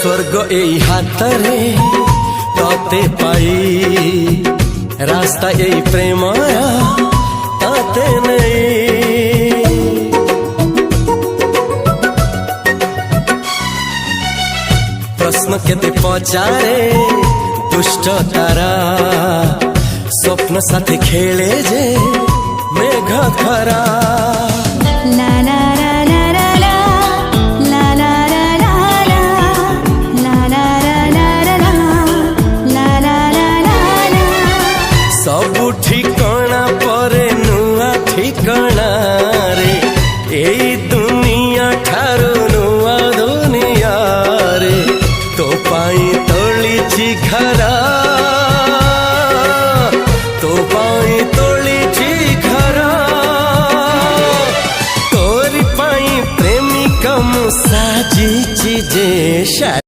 स्वर्ग एई हातरे तते पाई रास्ता एई प्रेमया ताते नहीं। प्रश्न केते पचारे दुष्ट तारा स्वप्न साथी खेले जे मेघ खरा। ला ला ला ला ला ला ला ला ला ला ला ला ला ला ला। सबु ठिकाना परे नुआ ठिकाना रे एई दुनिया ठारू नुआ दुनिया रे। तो पाई तोलिछि घरा तो पाई तोलिछि घरा तोरी पाई प्रेमिका मु साजिछि जे।